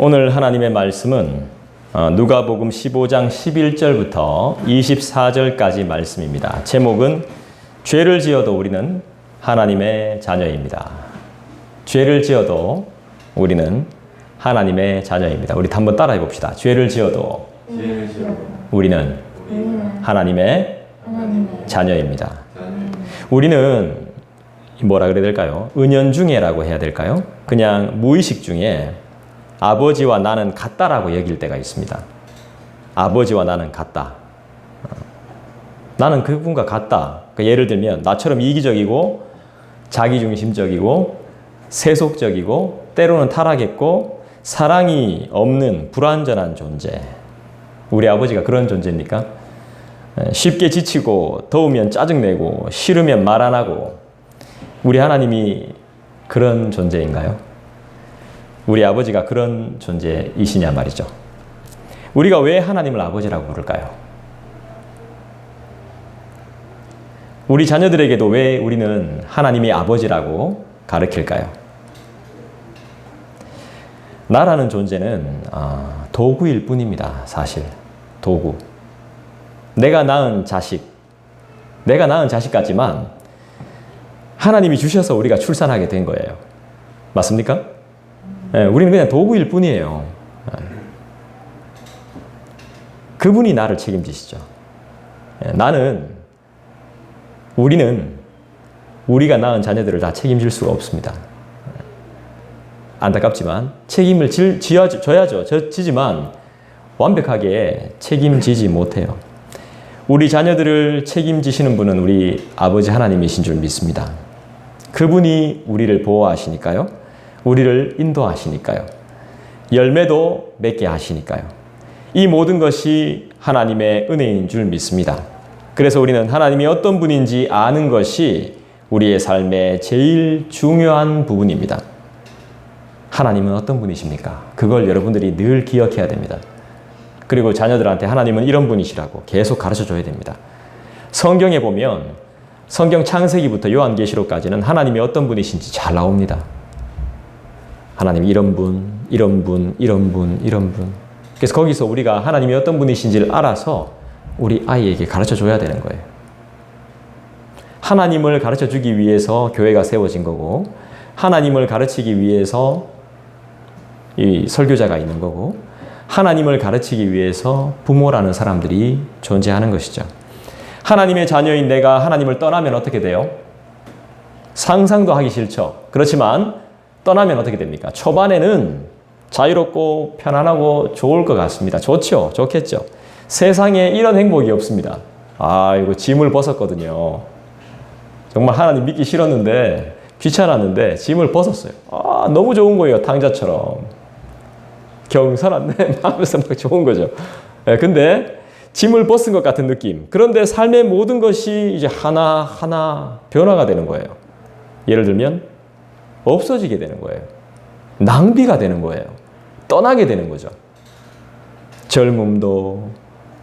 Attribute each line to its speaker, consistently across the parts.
Speaker 1: 오늘 하나님의 말씀은 누가복음 15장 11절부터 24절까지 말씀입니다. 제목은 죄를 지어도 우리는 하나님의 자녀입니다. 죄를 지어도 우리는 하나님의 자녀입니다. 우리 한번 따라해 봅시다. 죄를 지어도 우리는 하나님의 자녀입니다. 우리는 뭐라 그래야 될까요? 은연중에라고 해야 될까요? 그냥 무의식 중에 아버지와 나는 같다라고 여길 때가 있습니다. 아버지와 나는 같다. 나는 그분과 같다. 예를 들면 나처럼 이기적이고 자기중심적이고 세속적이고 때로는 타락했고 사랑이 없는 불완전한 존재. 우리 아버지가 그런 존재입니까? 쉽게 지치고 더우면 짜증내고 싫으면 말 안 하고 우리 하나님이 그런 존재인가요? 우리 아버지가 그런 존재이시냐 말이죠. 우리가 왜 하나님을 아버지라고 부를까요? 우리 자녀들에게도 왜 우리는 하나님이 아버지라고 가르칠까요? 나라는 존재는 도구일 뿐입니다. 사실 도구. 내가 낳은 자식 같지만 하나님이 주셔서 우리가 출산하게 된 거예요. 맞습니까? 네, 우리는 그냥 도구일 뿐이에요. 그분이 나를 책임지시죠. 우리는 우리가 낳은 자녀들을 다 책임질 수가 없습니다. 안타깝지만 책임을 져야죠. 지지만 완벽하게 책임지지 못해요. 우리 자녀들을 책임지시는 분은 우리 아버지 하나님이신 줄 믿습니다. 그분이 우리를 보호하시니까요. 우리를 인도하시니까요. 열매도 맺게 하시니까요. 이 모든 것이 하나님의 은혜인 줄 믿습니다. 그래서 우리는 하나님이 어떤 분인지 아는 것이 우리의 삶의 제일 중요한 부분입니다. 하나님은 어떤 분이십니까? 그걸 여러분들이 늘 기억해야 됩니다. 그리고 자녀들한테 하나님은 이런 분이시라고 계속 가르쳐줘야 됩니다. 성경에 보면 성경 창세기부터 요한계시록까지는 하나님이 어떤 분이신지 잘 나옵니다. 하나님이 이런 분, 이런 분, 이런 분, 이런 분. 그래서 거기서 우리가 하나님이 어떤 분이신지를 알아서 우리 아이에게 가르쳐줘야 되는 거예요. 하나님을 가르쳐주기 위해서 교회가 세워진 거고 하나님을 가르치기 위해서 이 설교자가 있는 거고 하나님을 가르치기 위해서 부모라는 사람들이 존재하는 것이죠. 하나님의 자녀인 내가 하나님을 떠나면 어떻게 돼요? 상상도 하기 싫죠. 그렇지만 떠나면 어떻게 됩니까? 초반에는 자유롭고 편안하고 좋을 것 같습니다. 좋죠. 좋겠죠. 세상에 이런 행복이 없습니다. 이거 짐을 벗었거든요. 정말 하나님 믿기 싫었는데 귀찮았는데 짐을 벗었어요. 너무 좋은 거예요. 탕자처럼. 경건한데 하면서 막 좋은 거죠. 근데 짐을 벗은 것 같은 느낌. 그런데 삶의 모든 것이 이제 하나하나 변화가 되는 거예요. 예를 들면 없어지게 되는 거예요. 낭비가 되는 거예요. 떠나게 되는 거죠. 젊음도,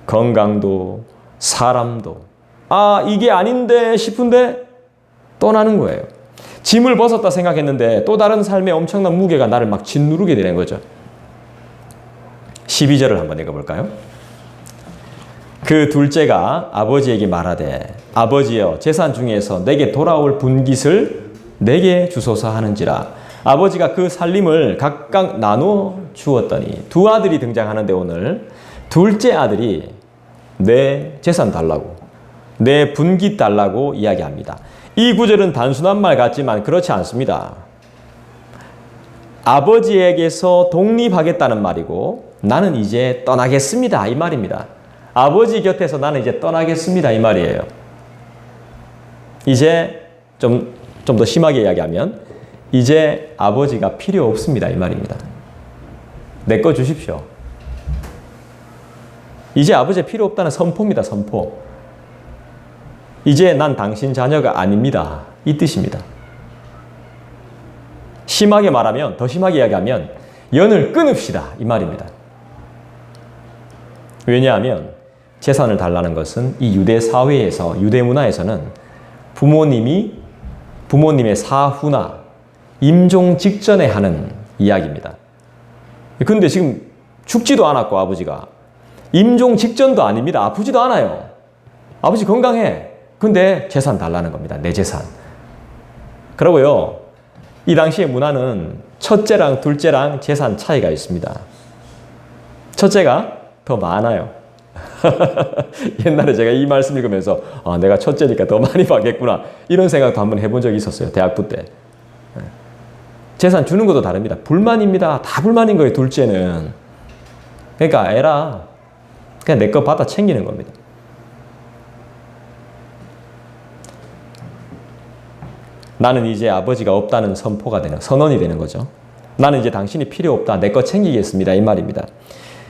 Speaker 1: 건강도, 사람도. 이게 아닌데 싶은데 떠나는 거예요. 짐을 벗었다 생각했는데 또 다른 삶의 엄청난 무게가 나를 막 짓누르게 되는 거죠. 12절을 한번 읽어볼까요? 그 둘째가 아버지에게 말하되 아버지여 재산 중에서 내게 돌아올 분깃을 내게 주소서 하는지라. 아버지가 그 살림을 각각 나누어 주었더니 두 아들이 등장하는데 오늘 둘째 아들이 내 재산 달라고 내 분깃 달라고 이야기합니다. 이 구절은 단순한 말 같지만 그렇지 않습니다. 아버지에게서 독립하겠다는 말이고 나는 이제 떠나겠습니다 이 말입니다. 아버지 곁에서 나는 이제 떠나겠습니다 이 말이에요. 이제 좀 더 심하게 이야기하면 이제 아버지가 필요 없습니다 이 말입니다. 내 거 주십시오. 이제 아버지 필요 없다는 선포입니다. 선포. 이제 난 당신 자녀가 아닙니다 이 뜻입니다. 심하게 말하면 더 심하게 이야기하면 연을 끊읍시다 이 말입니다. 왜냐하면 재산을 달라는 것은 이 유대 사회에서 유대 문화에서는 부모님의 사후나 임종 직전에 하는 이야기입니다. 근데 지금 죽지도 않았고 아버지가 임종 직전도 아닙니다. 아프지도 않아요. 아버지 건강해. 근데 재산 달라는 겁니다. 내 재산. 그러고요. 이 당시의 문화는 첫째랑 둘째랑 재산 차이가 있습니다. 첫째가 더 많아요. 옛날에 제가 이 말씀 읽으면서 내가 첫째니까 더 많이 받겠구나 이런 생각도 한번 해본 적이 있었어요. 대학부 때. 재산 주는 것도 다릅니다. 불만입니다. 다 불만인 거예요. 둘째는. 그러니까 애라 그냥 내 거 받아 챙기는 겁니다. 나는 이제 아버지가 없다는 선언이 되는 거죠. 나는 이제 당신이 필요 없다. 내 거 챙기겠습니다. 이 말입니다.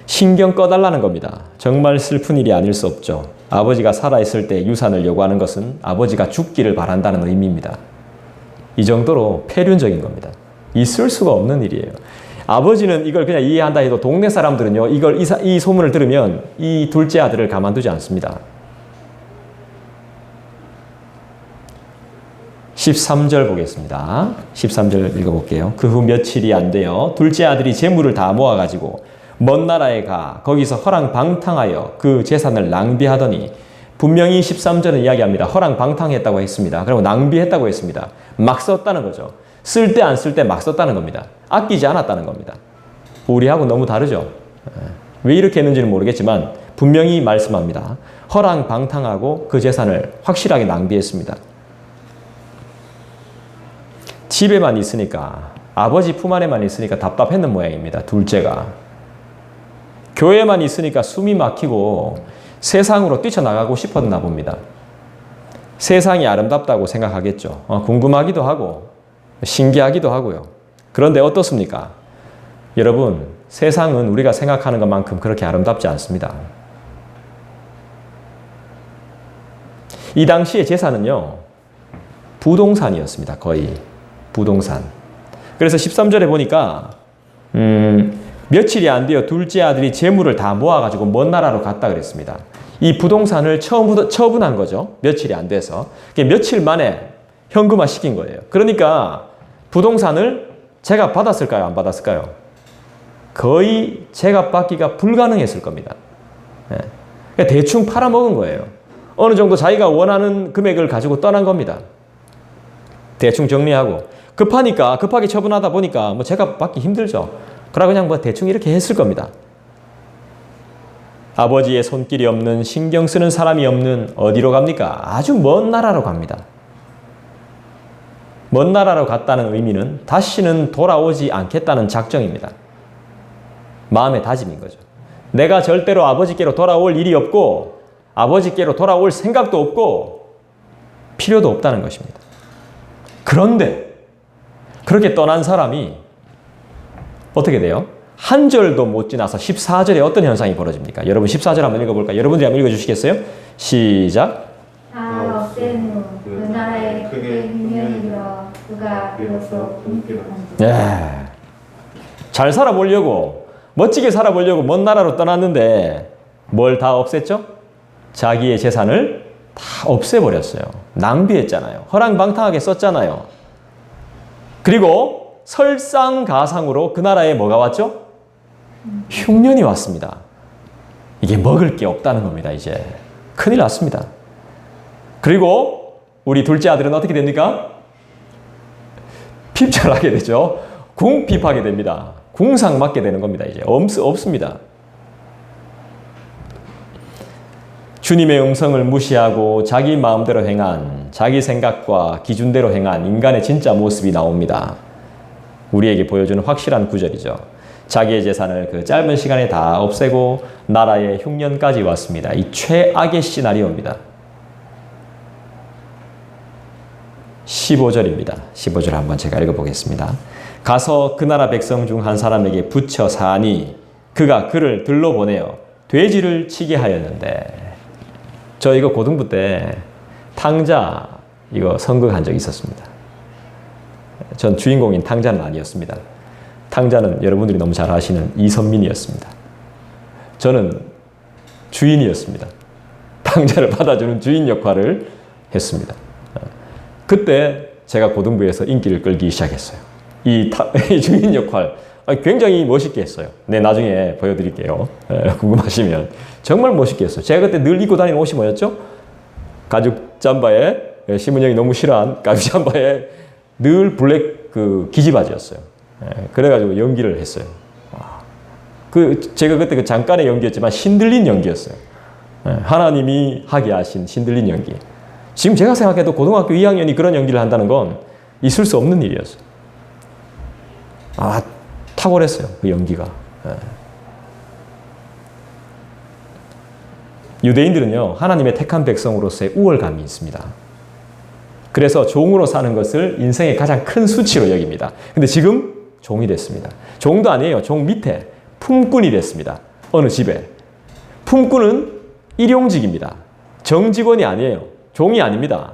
Speaker 1: 신경 꺼달라는 겁니다. 정말 슬픈 일이 아닐 수 없죠. 아버지가 살아있을 때 유산을 요구하는 것은 아버지가 죽기를 바란다는 의미입니다. 이 정도로 폐륜적인 겁니다. 있을 수가 없는 일이에요. 아버지는 이걸 그냥 이해한다 해도 동네 사람들은요, 이 소문을 들으면 이 둘째 아들을 가만두지 않습니다. 13절 보겠습니다. 13절 읽어볼게요. 그 후 며칠이 안 돼요. 둘째 아들이 재물을 다 모아가지고 먼 나라에 가 거기서 허랑방탕하여 그 재산을 낭비하더니 분명히 13절은 이야기합니다. 허랑방탕했다고 했습니다. 그리고 낭비했다고 했습니다. 막 썼다는 거죠. 쓸 때 안 쓸 때 막 썼다는 겁니다. 아끼지 않았다는 겁니다. 우리하고 너무 다르죠. 왜 이렇게 했는지는 모르겠지만 분명히 말씀합니다. 허랑방탕하고 그 재산을 확실하게 낭비했습니다. 집에만 있으니까 아버지 품 안에만 있으니까 답답했는 모양입니다. 둘째가. 교회만 있으니까 숨이 막히고 세상으로 뛰쳐나가고 싶었나 봅니다. 세상이 아름답다고 생각하겠죠. 궁금하기도 하고 신기하기도 하고요. 그런데 어떻습니까? 여러분, 세상은 우리가 생각하는 것만큼 그렇게 아름답지 않습니다. 이 당시의 재산은요, 부동산이었습니다. 거의 부동산. 그래서 13절에 보니까 며칠이 안 돼요. 둘째 아들이 재물을 다 모아가지고 먼 나라로 갔다 그랬습니다. 이 부동산을 처음부터 처분한 거죠. 며칠이 안 돼서. 며칠 만에 현금화 시킨 거예요. 그러니까 부동산을 제가 받았을까요? 안 받았을까요? 거의 제값받기가 불가능했을 겁니다. 네. 대충 팔아먹은 거예요. 어느 정도 자기가 원하는 금액을 가지고 떠난 겁니다. 대충 정리하고. 급하게 처분하다 보니까 뭐 제값받기 힘들죠. 그러나 그냥 뭐 대충 이렇게 했을 겁니다. 아버지의 손길이 없는, 신경 쓰는 사람이 없는 어디로 갑니까? 아주 먼 나라로 갑니다. 먼 나라로 갔다는 의미는 다시는 돌아오지 않겠다는 작정입니다. 마음의 다짐인 거죠. 내가 절대로 아버지께로 돌아올 일이 없고 아버지께로 돌아올 생각도 없고 필요도 없다는 것입니다. 그런데 그렇게 떠난 사람이 어떻게 돼요? 한 절도 못 지나서 14절에 어떤 현상이 벌어집니까? 여러분 14절 한번 읽어볼까요? 여러분들이 한번 읽어주시겠어요? 시작.
Speaker 2: 다 없앤 후 그 나라에 크게 흉년이 들어 그가 비로소 굶기로 한다.
Speaker 1: 네. 잘 살아보려고 멋지게 살아보려고 먼 나라로 떠났는데 뭘 다 없앴죠? 자기의 재산을 다 없애버렸어요. 낭비했잖아요. 허랑방탕하게 썼잖아요. 그리고 설상가상으로 그 나라에 뭐가 왔죠? 흉년이 왔습니다. 이게 먹을 게 없다는 겁니다. 이제 큰일 났습니다. 그리고 우리 둘째 아들은 어떻게 됩니까? 핍절하게 되죠. 궁핍하게 됩니다. 궁상 맞게 되는 겁니다. 이제 없습니다. 주님의 음성을 무시하고 자기 마음대로 행한, 자기 생각과 기준대로 행한 인간의 진짜 모습이 나옵니다. 우리에게 보여주는 확실한 구절이죠. 자기의 재산을 그 짧은 시간에 다 없애고 나라의 흉년까지 왔습니다. 이 최악의 시나리오입니다. 15절입니다. 15절 한번 제가 읽어보겠습니다. 가서 그 나라 백성 중 한 사람에게 붙여 사니 그가 그를 들러보내어 돼지를 치게 하였는데, 저 이거 고등부 때 탕자 이거 선극한 적이 있었습니다. 전 주인공인 탕자는 아니었습니다. 탕자는 여러분들이 너무 잘 아시는 이선민이었습니다. 저는 주인이었습니다. 탕자를 받아주는 주인 역할을 했습니다. 그때 제가 고등부에서 인기를 끌기 시작했어요. 이 주인 역할 굉장히 멋있게 했어요. 네, 나중에 보여드릴게요. 궁금하시면. 정말 멋있게 했어요. 제가 그때 늘 입고 다니는 옷이 뭐였죠? 가죽 잠바에, 심은영이 너무 싫어한 가죽 잠바에 늘 블랙 그 기지바지였어요. 그래가지고 연기를 했어요. 제가 그때 그 잠깐의 연기였지만 신들린 연기였어요. 하나님이 하게 하신 신들린 연기. 지금 제가 생각해도 고등학교 2학년이 그런 연기를 한다는 건 있을 수 없는 일이었어요. 탁월했어요. 그 연기가. 유대인들은요, 하나님의 택한 백성으로서의 우월감이 있습니다. 그래서 종으로 사는 것을 인생의 가장 큰 수치로 여깁니다. 근데 지금 종이 됐습니다. 종도 아니에요. 종 밑에 품꾼이 됐습니다. 어느 집에. 품꾼은 일용직입니다. 정직원이 아니에요. 종이 아닙니다.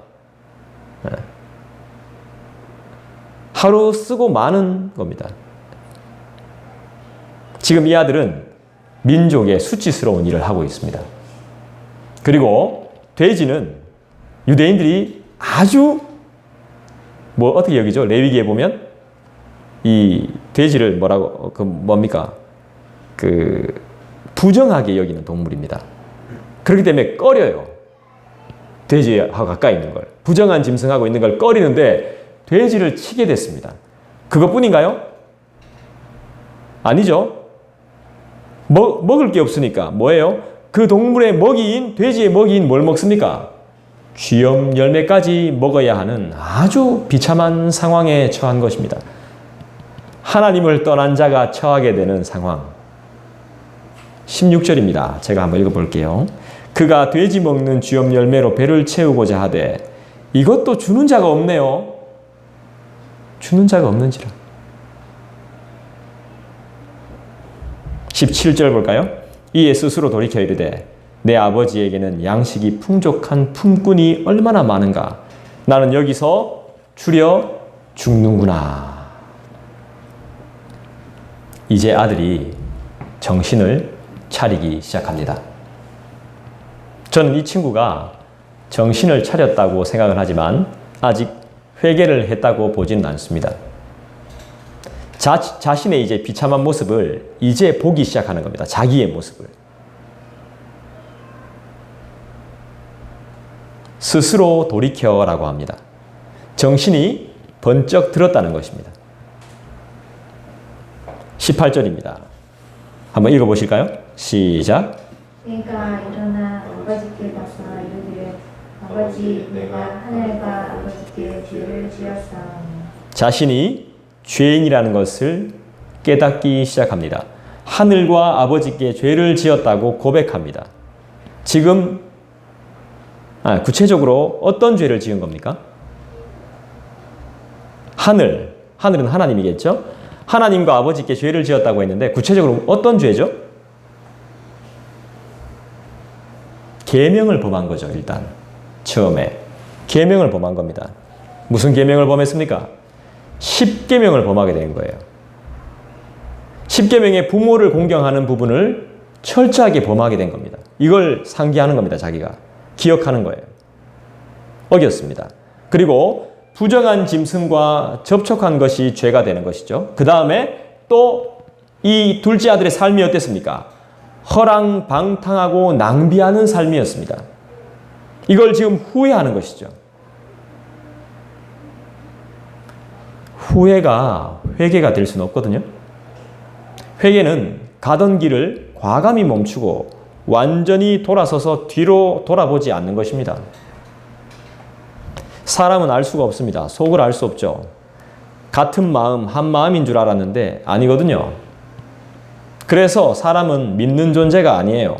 Speaker 1: 하루 쓰고 마는 겁니다. 지금 이 아들은 민족의 수치스러운 일을 하고 있습니다. 그리고 돼지는 유대인들이 아주 어떻게 여기죠? 레위기에 보면 이 돼지를 뭡니까? 부정하게 여기는 동물입니다. 그렇기 때문에 꺼려요. 돼지하고 가까이 있는 걸. 부정한 짐승하고 있는 걸 꺼리는데 돼지를 치게 됐습니다. 그것뿐인가요? 아니죠. 먹을 게 없으니까 뭐예요? 그 동물의 먹이인, 돼지의 먹이인 뭘 먹습니까? 쥐염 열매까지 먹어야 하는 아주 비참한 상황에 처한 것입니다. 하나님을 떠난 자가 처하게 되는 상황. 16절입니다. 제가 한번 읽어볼게요. 그가 돼지 먹는 쥐염 열매로 배를 채우고자 하되 이것도 주는 자가 없네요. 주는 자가 없는지라. 17절 볼까요? 이에 스스로 돌이켜 이르되 내 아버지에게는 양식이 풍족한 품꾼이 얼마나 많은가. 나는 여기서 추려 죽는구나. 이제 아들이 정신을 차리기 시작합니다. 저는 이 친구가 정신을 차렸다고 생각을 하지만 아직 회개를 했다고 보지는 않습니다. 자신의 이제 비참한 모습을 이제 보기 시작하는 겁니다. 자기의 모습을. 스스로 돌이켜라고 합니다. 정신이 번쩍 들었다는 것입니다. 18절입니다. 한번 읽어보실까요? 시작.
Speaker 2: 그러니까 일어나 아버지께 가서 이르기를 아버지 내가 하늘과 아버지께 죄를 지었사오니. 자신이
Speaker 1: 죄인이라는 것을 깨닫기 시작합니다. 하늘과 아버지께 죄를 지었다고 고백합니다. 지금 구체적으로 어떤 죄를 지은 겁니까? 하늘은 하나님이겠죠? 하나님과 아버지께 죄를 지었다고 했는데 구체적으로 어떤 죄죠? 계명을 범한 거죠. 일단 처음에 계명을 범한 겁니다. 무슨 계명을 범했습니까? 10계명을 범하게 된 거예요. 10계명의 부모를 공경하는 부분을 철저하게 범하게 된 겁니다. 이걸 상기하는 겁니다. 자기가 기억하는 거예요. 어겼습니다. 그리고 부정한 짐승과 접촉한 것이 죄가 되는 것이죠. 그 다음에 또 이 둘째 아들의 삶이 어땠습니까? 허랑방탕하고 낭비하는 삶이었습니다. 이걸 지금 후회하는 것이죠. 후회가 회개가 될 수는 없거든요. 회개는 가던 길을 과감히 멈추고 완전히 돌아서서 뒤로 돌아보지 않는 것입니다. 사람은 알 수가 없습니다. 속을 알 수 없죠. 같은 마음, 한 마음인 줄 알았는데 아니거든요. 그래서 사람은 믿는 존재가 아니에요.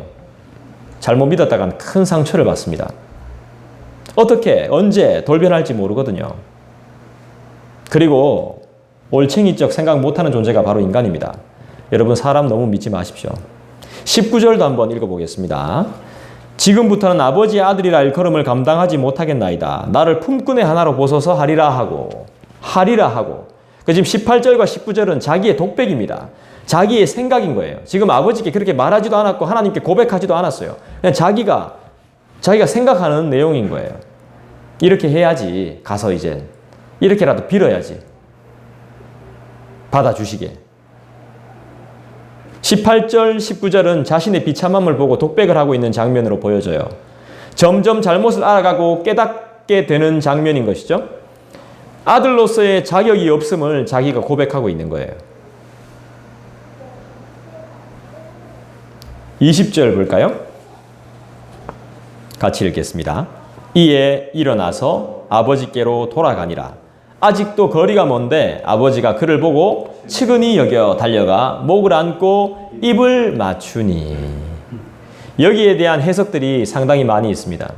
Speaker 1: 잘못 믿었다간 큰 상처를 받습니다. 어떻게, 언제 돌변할지 모르거든요. 그리고 올챙이적 생각 못하는 존재가 바로 인간입니다. 여러분 사람 너무 믿지 마십시오. 19절도 한번 읽어보겠습니다. 지금부터는 아버지의 아들이라 일컬음을 감당하지 못하겠나이다. 나를 품꾼의 하나로 보소서 하리라 하고. 지금 18절과 19절은 자기의 독백입니다. 자기의 생각인 거예요. 지금 아버지께 그렇게 말하지도 않았고 하나님께 고백하지도 않았어요. 그냥 자기가 생각하는 내용인 거예요. 이렇게 해야지 가서 이제 이렇게라도 빌어야지 받아주시게. 18절, 19절은 자신의 비참함을 보고 독백을 하고 있는 장면으로 보여져요. 점점 잘못을 알아가고 깨닫게 되는 장면인 것이죠. 아들로서의 자격이 없음을 자기가 고백하고 있는 거예요. 20절 볼까요? 같이 읽겠습니다. 이에 일어나서 아버지께로 돌아가니라. 아직도 거리가 먼데 아버지가 그를 보고 측은히 여겨 달려가 목을 안고 입을 맞추니. 여기에 대한 해석들이 상당히 많이 있습니다.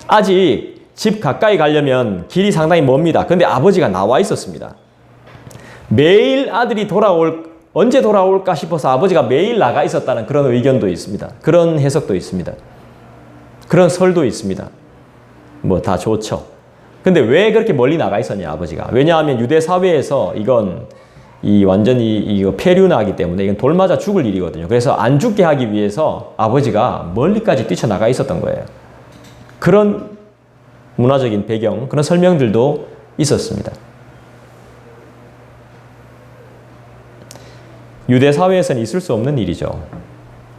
Speaker 1: 아직 집 가까이 가려면 길이 상당히 멉니다. 근데 아버지가 나와 있었습니다. 매일 아들이 언제 돌아올까 싶어서 아버지가 매일 나가 있었다는 그런 의견도 있습니다. 그런 해석도 있습니다. 그런 설도 있습니다. 뭐 다 좋죠. 근데 왜 그렇게 멀리 나가 있었냐, 아버지가. 왜냐하면 유대 사회에서 이건 완전히 이거 폐륜하기 때문에 이건 돌 맞아 죽을 일이거든요. 그래서 안 죽게 하기 위해서 아버지가 멀리까지 뛰쳐나가 있었던 거예요. 그런 문화적인 배경, 그런 설명들도 있었습니다. 유대 사회에서는 있을 수 없는 일이죠.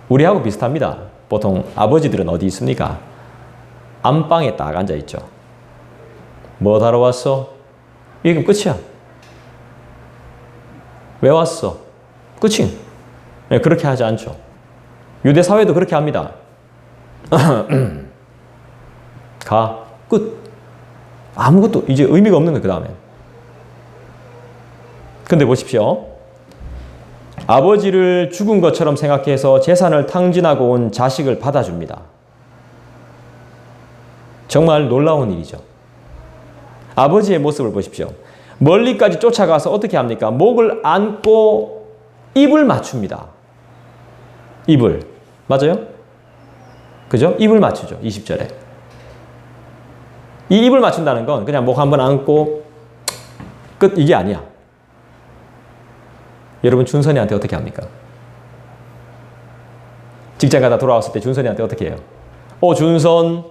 Speaker 1: 우리하고 비슷합니다. 보통 아버지들은 어디 있습니까? 안방에 딱 앉아 있죠. 뭐 하러 왔어? 이게 끝이야. 왜 왔어? 끝이. 네, 그렇게 하지 않죠. 유대 사회도 그렇게 합니다. 가. 끝. 아무것도 이제 의미가 없는 거예요, 그 다음에. 근데 보십시오. 아버지를 죽은 것처럼 생각해서 재산을 탕진하고 온 자식을 받아줍니다. 정말 놀라운 일이죠. 아버지의 모습을 보십시오. 멀리까지 쫓아가서 어떻게 합니까? 목을 안고 입을 맞춥니다. 입을. 맞아요? 그죠? 입을 맞추죠. 20절에. 이 입을 맞춘다는 건 그냥 목 한번 안고 끝, 이게 아니야. 여러분, 준선이한테 어떻게 합니까? 직장 가다 돌아왔을 때 준선이한테 어떻게 해요? 준선,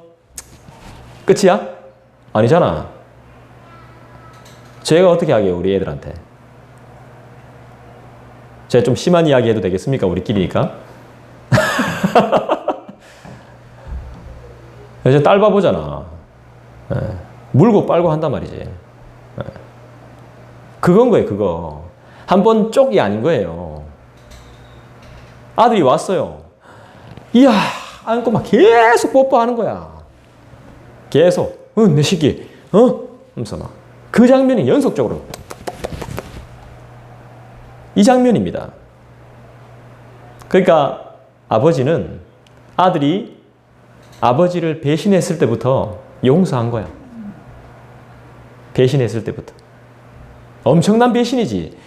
Speaker 1: 끝이야? 아니잖아. 제가 어떻게 하게요, 우리 애들한테? 제가 좀 심한 이야기 해도 되겠습니까? 우리끼리니까. 이제 딸 바보잖아. 물고 빨고 한단 말이지. 그건 거예요, 그거. 한 번 쪽이 아닌 거예요. 아들이 왔어요. 이야, 안고 막 계속 뽀뽀하는 거야. 계속. 내 새끼. 하면서 막. 그 장면이 연속적으로. 이 장면입니다. 그러니까 아버지는 아들이 아버지를 배신했을 때부터 용서한 거야. 배신했을 때부터. 엄청난 배신이지.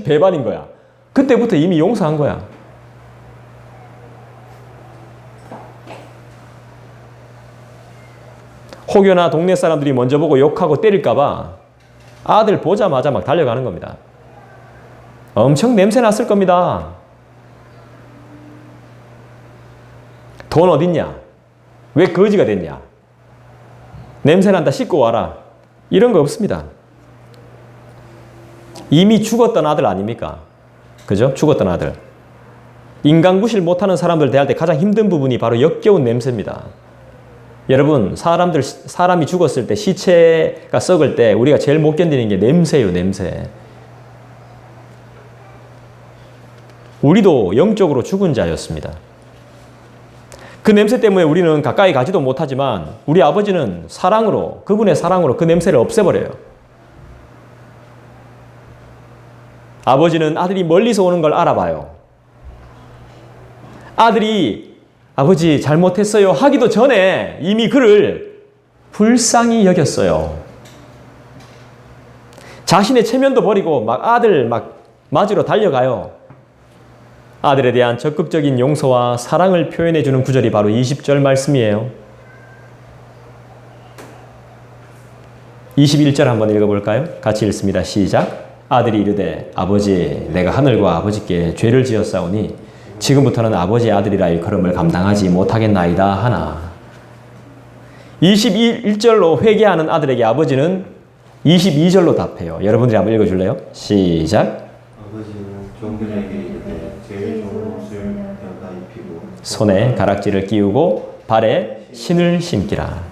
Speaker 1: 배반인 거야. 그때부터 이미 용서한 거야. 혹여나 동네 사람들이 먼저 보고 욕하고 때릴까봐 아들 보자마자 막 달려가는 겁니다. 엄청 냄새 났을 겁니다. 돈 어딨냐? 왜 거지가 됐냐? 냄새 난다, 씻고 와라. 이런 거 없습니다. 이미 죽었던 아들 아닙니까? 그죠? 죽었던 아들. 인간구실 못하는 사람들 대할 때 가장 힘든 부분이 바로 역겨운 냄새입니다. 여러분, 사람이 죽었을 때, 시체가 썩을 때 우리가 제일 못 견디는 게 냄새예요, 냄새. 우리도 영적으로 죽은 자였습니다. 그 냄새 때문에 우리는 가까이 가지도 못하지만 우리 아버지는 사랑으로, 그분의 사랑으로 그 냄새를 없애버려요. 아버지는 아들이 멀리서 오는 걸 알아봐요. 아들이 아버지 잘못했어요 하기도 전에 이미 그를 불쌍히 여겼어요. 자신의 체면도 버리고 막 아들 맞으러 달려가요. 아들에 대한 적극적인 용서와 사랑을 표현해 주는 구절이 바로 20절 말씀이에요. 21절 한번 읽어볼까요? 같이 읽습니다. 시작. 아들이 이르되 아버지, 내가 하늘과 아버지께 죄를 지었사오니 지금부터는 아버지의 아들이라 일컬음을 감당하지 못하겠나이다 하나. 21절로 회개하는 아들에게 아버지는 22절로 답해요. 여러분들이 한번 읽어줄래요? 시작.
Speaker 3: 아버지는 종들에게 이르되
Speaker 2: 제일 좋은 옷을 내어다 입히고
Speaker 1: 손에 가락지를 끼우고 발에 신을 신기라.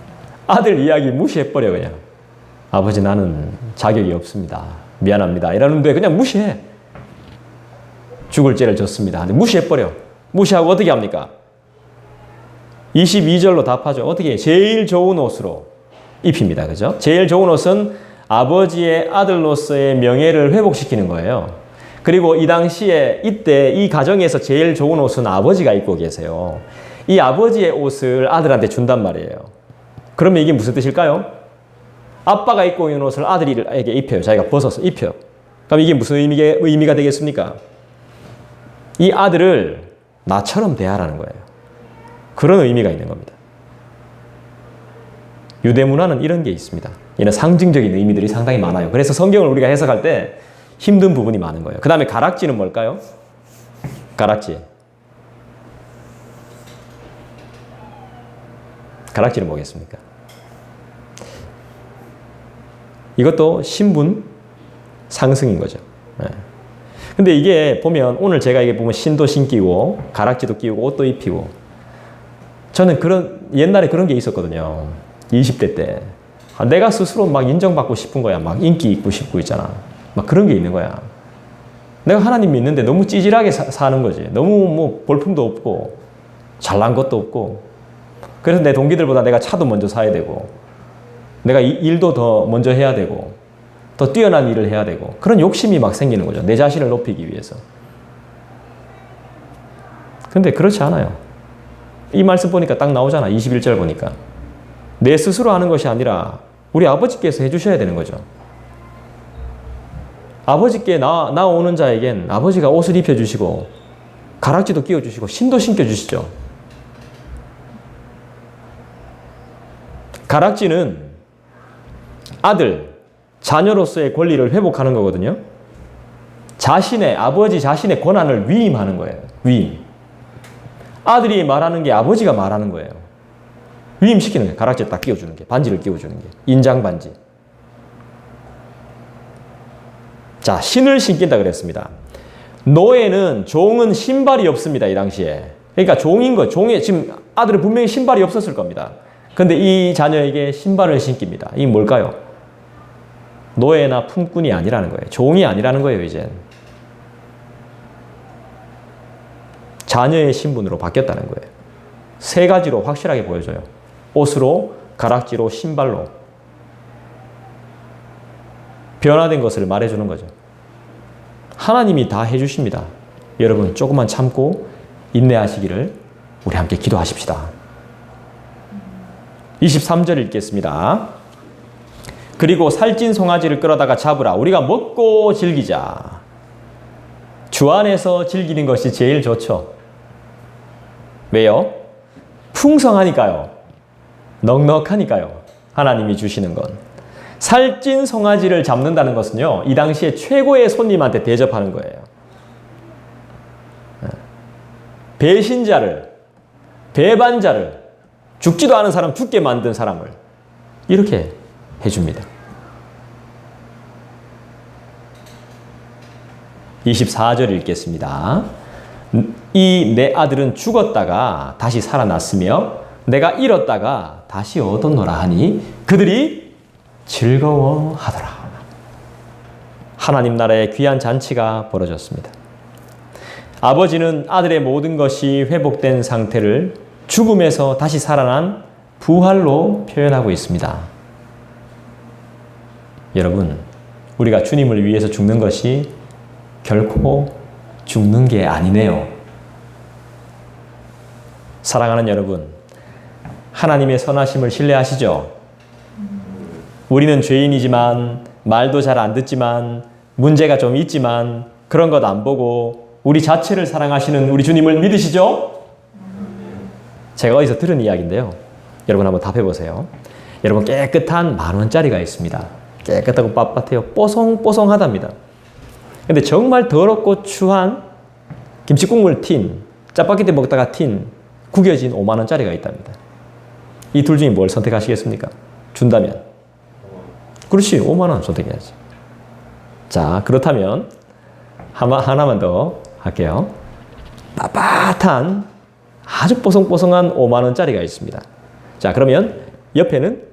Speaker 1: 아들 이야기 무시해버려 그냥. 아버지 나는 자격이 없습니다. 미안합니다. 이러는데 그냥 무시해. 죽을 죄를 졌습니다. 근데 무시해버려. 무시하고 어떻게 합니까? 22절로 답하죠. 어떻게? 제일 좋은 옷으로 입힙니다. 그죠? 제일 좋은 옷은 아버지의 아들로서의 명예를 회복시키는 거예요. 그리고 이 당시에 이때 이 가정에서 제일 좋은 옷은 아버지가 입고 계세요. 이 아버지의 옷을 아들한테 준단 말이에요. 그러면 이게 무슨 뜻일까요? 아빠가 입고 있는 옷을 아들에게 입혀요. 자기가 벗어서 입혀요. 그럼 이게 무슨 의미가 되겠습니까? 이 아들을 나처럼 대하라는 거예요. 그런 의미가 있는 겁니다. 유대 문화는 이런 게 있습니다. 이런 상징적인 의미들이 상당히 많아요. 그래서 성경을 우리가 해석할 때 힘든 부분이 많은 거예요. 그 다음에 가락지는 뭘까요? 가락지. 가락지는 뭐겠습니까? 이것도 신분 상승인 거죠. 근데 이게 보면 오늘 제가 이게 보면 신도 신기고 가락지도 끼우고 옷도 입히고 저는 옛날에 그런 게 있었거든요. 20대 때. 내가 스스로 막 인정받고 싶은 거야. 막 인기 있고 싶고 있잖아. 막 그런 게 있는 거야. 내가 하나님 믿는데 너무 찌질하게 사는 거지. 너무 뭐 볼품도 없고 잘난 것도 없고. 그래서 내 동기들보다 내가 차도 먼저 사야 되고 내가 일도 더 먼저 해야 되고 더 뛰어난 일을 해야 되고 그런 욕심이 막 생기는 거죠. 내 자신을 높이기 위해서. 근데 그렇지 않아요. 이 말씀 보니까 딱 나오잖아. 21절 보니까. 내 스스로 하는 것이 아니라 우리 아버지께서 해주셔야 되는 거죠. 아버지께 나오는 자에겐 아버지가 옷을 입혀주시고 가락지도 끼워주시고 신도 신겨주시죠. 가락지는 아들, 자녀로서의 권리를 회복하는 거거든요. 아버지 자신의 권한을 위임하는 거예요. 위임. 아들이 말하는 게 아버지가 말하는 거예요. 위임시키는 거예요. 가락지에 딱 끼워주는 게. 반지를 끼워주는 게. 인장반지. 자, 신을 신긴다 그랬습니다. 노예는 종은 신발이 없습니다. 이 당시에. 그러니까 종인 거. 지금 아들은 분명히 신발이 없었을 겁니다. 근데 이 자녀에게 신발을 신깁니다. 이게 뭘까요? 노예나 품꾼이 아니라는 거예요. 종이 아니라는 거예요, 이젠. 자녀의 신분으로 바뀌었다는 거예요. 세 가지로 확실하게 보여줘요. 옷으로, 가락지로, 신발로. 변화된 것을 말해주는 거죠. 하나님이 다 해주십니다. 여러분 조금만 참고 인내하시기를 우리 함께 기도하십시다. 23절 읽겠습니다. 그리고 살찐 송아지를 끌어다가 잡으라. 우리가 먹고 즐기자. 주 안에서 즐기는 것이 제일 좋죠. 왜요? 풍성하니까요. 넉넉하니까요. 하나님이 주시는 건. 살찐 송아지를 잡는다는 것은요. 이 당시에 최고의 손님한테 대접하는 거예요. 배신자를, 배반자를, 죽지도 않은 사람 죽게 만든 사람을 이렇게 해줍니다. 24절 읽겠습니다. 이 내 아들은 죽었다가 다시 살아났으며 내가 잃었다가 다시 얻었노라 하니 그들이 즐거워하더라. 하나님 나라의 귀한 잔치가 벌어졌습니다. 아버지는 아들의 모든 것이 회복된 상태를 죽음에서 다시 살아난 부활로 표현하고 있습니다. 여러분, 우리가 주님을 위해서 죽는 것이 결코 죽는 게 아니네요. 사랑하는 여러분, 하나님의 선하심을 신뢰하시죠? 우리는 죄인이지만, 말도 잘 안 듣지만, 문제가 좀 있지만, 그런 것 안 보고 우리 자체를 사랑하시는 우리 주님을 믿으시죠? 제가 어디서 들은 이야기인데요. 여러분 한번 답해 보세요. 여러분 깨끗한 10,000원짜리가 있습니다. 깨끗하고 빳빳해요. 뽀송뽀송하답니다. 근데 정말 더럽고 추한 김치국물 틴, 짜파게티 먹다가 틴, 구겨진 50,000원짜리가 있답니다. 이 둘 중에 뭘 선택하시겠습니까? 준다면. 그렇지, 50,000원 선택해야지. 자, 그렇다면 하나만 더 할게요. 빳빳한 아주 뽀송뽀송한 5만 원짜리가 있습니다. 자, 그러면 옆에는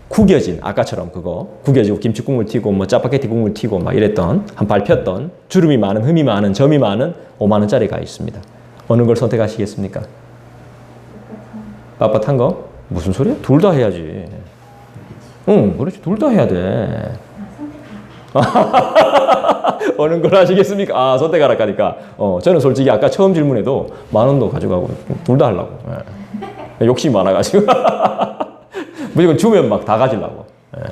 Speaker 1: 구겨진, 아까처럼 그거 구겨지고 김치국물 튀고 뭐 짜파게티 국물 튀고 막 이랬던, 한 밟혔던, 주름이 많은, 흠이 많은, 점이 많은 5만 원짜리가 있습니다. 어느 걸 선택하시겠습니까? 빳빳한 거? 무슨 소리야? 둘 다 해야지. 응, 그렇지. 둘 다 해야 돼. 어느 걸 하시겠습니까? 아, 선택하라 하니까. 저는 솔직히 아까 처음 질문에도 10,000원도 가져가고 둘 다 하려고. 예. 욕심이 많아가지고. 무조건 주면 막 다 가지려고. 예.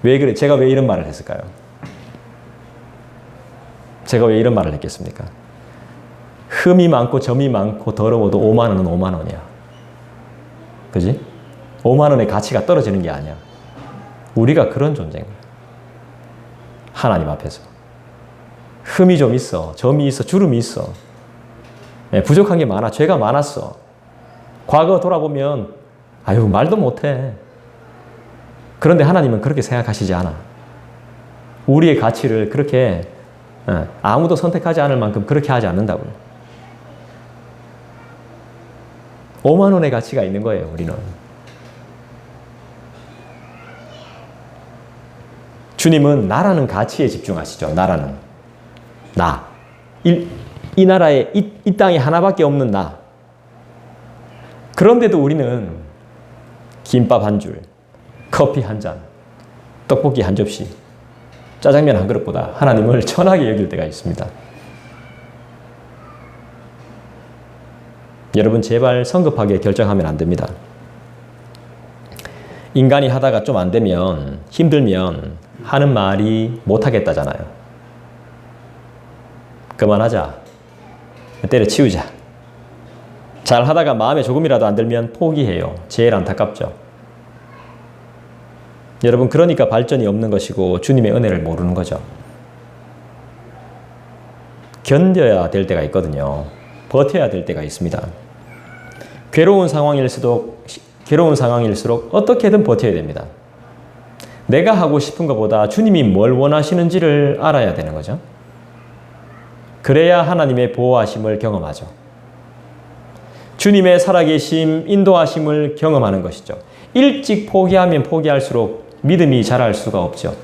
Speaker 1: 왜 그래? 제가 왜 이런 말을 했을까요? 제가 왜 이런 말을 했겠습니까? 흠이 많고 점이 많고 더러워도 5만 원은 5만 원이야. 그지? 5만 원의 가치가 떨어지는 게 아니야. 우리가 그런 존재인 거야. 하나님 앞에서. 흠이 좀 있어. 점이 있어. 주름이 있어. 예, 부족한 게 많아. 죄가 많았어. 과거 돌아보면 아유, 말도 못해. 그런데 하나님은 그렇게 생각하시지 않아. 우리의 가치를 그렇게 아무도 선택하지 않을 만큼 그렇게 하지 않는다고요. 5만 원의 가치가 있는 거예요, 우리는. 주님은 나라는 가치에 집중하시죠. 나라는. 나. 이 나라에, 이 땅에 하나밖에 없는 나. 그런데도 우리는 김밥 한 줄, 커피 한 잔, 떡볶이 한 접시, 짜장면 한 그릇보다 하나님을 천하게 여길 때가 있습니다. 여러분, 제발 성급하게 결정하면 안 됩니다. 인간이 하다가 좀 안 되면, 힘들면 하는 말이 못하겠다잖아요. 그만하자. 때려치우자. 잘 하다가 마음에 조금이라도 안 들면 포기해요. 제일 안타깝죠. 여러분, 그러니까 발전이 없는 것이고 주님의 은혜를 모르는 거죠. 견뎌야 될 때가 있거든요. 버텨야 될 때가 있습니다. 괴로운 상황일수록 어떻게든 버텨야 됩니다. 내가 하고 싶은 것보다 주님이 뭘 원하시는지를 알아야 되는 거죠. 그래야 하나님의 보호하심을 경험하죠. 주님의 살아계심, 인도하심을 경험하는 것이죠. 일찍 포기하면 포기할수록 믿음이 자랄 수가 없죠.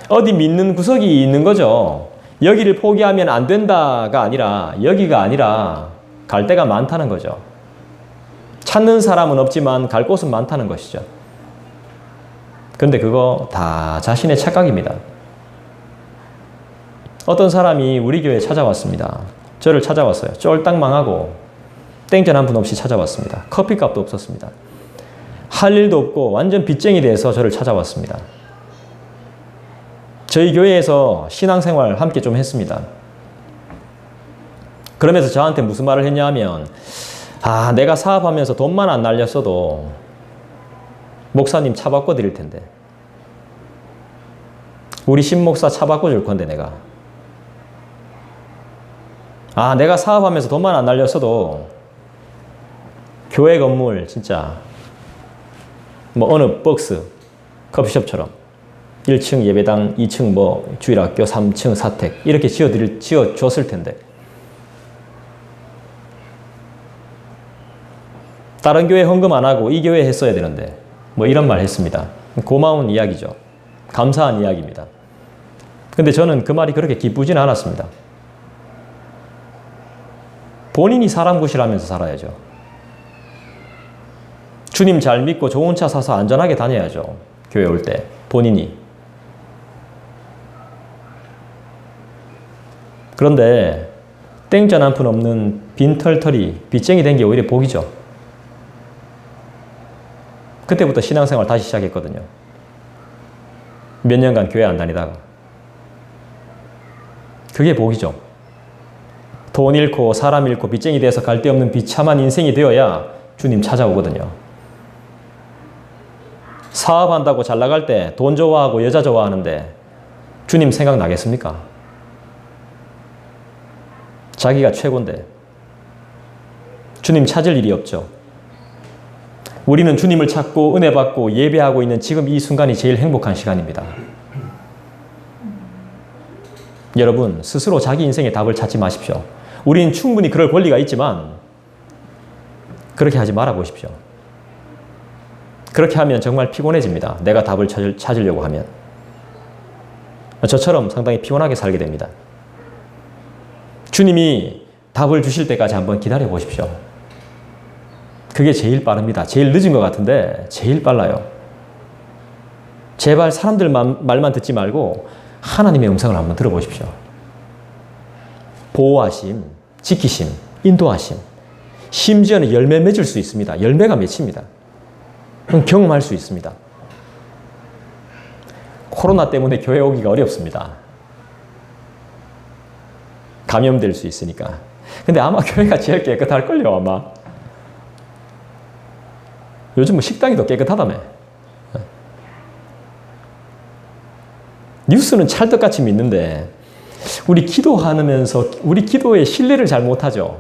Speaker 1: 어디 믿는 구석이 있는 거죠. 여기를 포기하면 안 된다가 아니라, 여기가 아니라 갈 데가 많다는 거죠. 찾는 사람은 없지만 갈 곳은 많다는 것이죠. 그런데 그거 다 자신의 착각입니다. 어떤 사람이 우리 교회에 찾아왔습니다. 저를 찾아왔어요. 쫄딱 망하고 땡전 한 푼 없이 찾아왔습니다. 커피값도 없었습니다. 할 일도 없고 완전 빚쟁이 돼서 저를 찾아왔습니다. 저희 교회에서 신앙생활 함께 좀 했습니다. 그러면서 저한테 무슨 말을 했냐 하면, 내가 사업하면서 돈만 안 날렸어도 목사님 차 바꿔드릴 텐데, 우리 신목사 차 바꿔줄 건데 내가 내가 사업하면서 돈만 안 날렸어도 교회 건물 진짜 뭐 어느 박스 커피숍처럼 1층 예배당, 2층 뭐 주일학교, 3층 사택 이렇게 지어줬을 텐데, 다른 교회 헌금 안 하고 이 교회 했어야 되는데, 뭐 이런 말 했습니다. 고마운 이야기죠. 감사한 이야기입니다. 근데 저는 그 말이 그렇게 기쁘지는 않았습니다. 본인이 사람 구실하면서 살아야죠. 주님 잘 믿고 좋은 차 사서 안전하게 다녀야죠. 교회 올 때 본인이. 그런데 땡전 한 푼 없는 빈털터리 빚쟁이 된 게 오히려 복이죠. 그때부터 신앙생활 다시 시작했거든요. 몇 년간 교회 안 다니다가. 그게 복이죠. 돈 잃고 사람 잃고 빚쟁이 돼서 갈 데 없는 비참한 인생이 되어야 주님 찾아오거든요. 사업한다고 잘 나갈 때 돈 좋아하고 여자 좋아하는데 주님 생각나겠습니까? 자기가 최고인데 주님 찾을 일이 없죠. 우리는 주님을 찾고 은혜 받고 예배하고 있는 지금 이 순간이 제일 행복한 시간입니다. 여러분, 스스로 자기 인생의 답을 찾지 마십시오. 우리는 충분히 그럴 권리가 있지만 그렇게 하지 말아 보십시오. 그렇게 하면 정말 피곤해집니다. 내가 답을 찾으려고 하면. 저처럼 상당히 피곤하게 살게 됩니다. 주님이 답을 주실 때까지 한번 기다려 보십시오. 그게 제일 빠릅니다. 제일 늦은 것 같은데 제일 빨라요. 제발 사람들 말만 듣지 말고 하나님의 음성을 한번 들어보십시오. 보호하심, 지키심, 인도하심. 심지어는 열매 맺을 수 있습니다. 열매가 맺힙니다. 경험할 수 있습니다. 코로나 때문에 교회 오기가 어렵습니다. 감염될 수 있으니까. 근데 아마 교회가 제일 깨끗할걸요, 아마. 요즘 뭐 식당이 더 깨끗하다며. 뉴스는 찰떡같이 믿는데 우리 기도하면서 우리 기도의 신뢰를 잘 못하죠.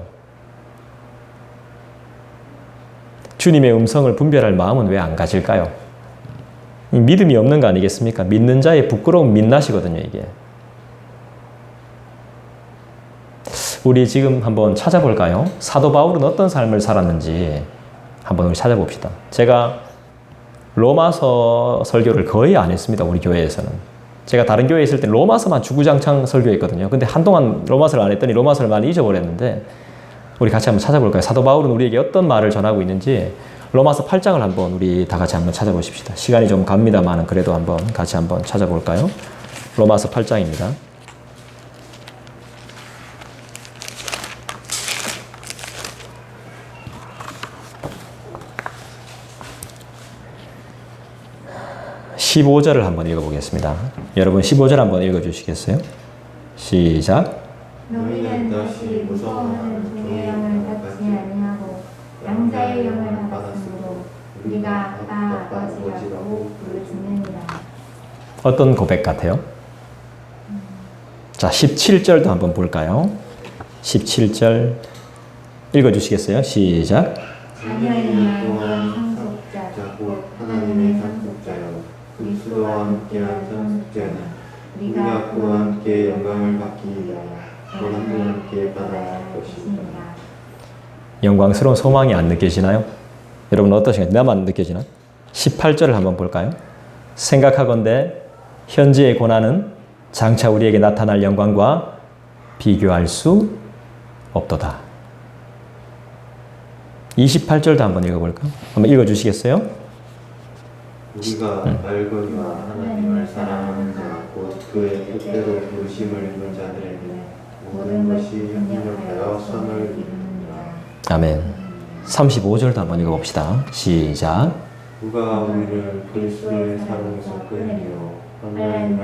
Speaker 1: 주님의 음성을 분별할 마음은 왜 안 가질까요? 믿음이 없는 거 아니겠습니까? 믿는 자의 부끄러운 민낯이거든요, 이게. 우리 지금 한번 찾아볼까요? 사도 바울은 어떤 삶을 살았는지 한번 우리 찾아봅시다. 제가 로마서 설교를 거의 안 했습니다, 우리 교회에서는. 제가 다른 교회에 있을 때 로마서만 주구장창 설교했거든요. 근데 한동안 로마서를 안 했더니 로마서를 많이 잊어버렸는데 우리 같이 한번 찾아볼까요? 사도 바울은 우리에게 어떤 말을 전하고 있는지 로마서 8장을 한번 우리 다 같이 한번 찾아보십시다. 시간이 좀 갑니다만 그래도 한번 같이 한번 찾아볼까요? 로마서 8장입니다. (15절을) 한번 읽어보겠습니다. 여러분 15절 한번 읽어주시겠어요? 시작.
Speaker 2: 너희는 다시 무서워하는 종의 영을 받지 아니하고 양자의 영을 받았으므로 우리가 아빠 아버지라고 부르짖느니라.
Speaker 1: 어떤 고백 같아요? 자, 17절도 한번 볼까요? 17절 읽어주시겠어요? 시작.
Speaker 2: 자녀이나 상속자 곧 하나님의 상속자여 그리스도와 함께한 상속자는 우리가 그와 함께 영광을 받기 위하여 너희도 함께 받아야 할 것입니다.
Speaker 1: 영광스러운 소망이 안 느껴지나요? 여러분 어떠신가요? 나만 느껴지나? 18절을 한번 볼까요? 생각하건대 현재의 고난은 장차 우리에게 나타날 영광과 비교할 수 없도다. 28절도 한번 읽어볼까? 한번 읽어주시겠어요?
Speaker 3: 우리가 알거니와 하나님을 사랑하는 자 곧 그의 뜻대로 부르심을 입은 자들에게 모든 것이 협력하여 선을 이루느니라.
Speaker 1: 아멘. 35절도 한번 읽어봅시다. 시작.
Speaker 3: 누가 우리를 그리스도의 사랑에서 끊으리요 하나님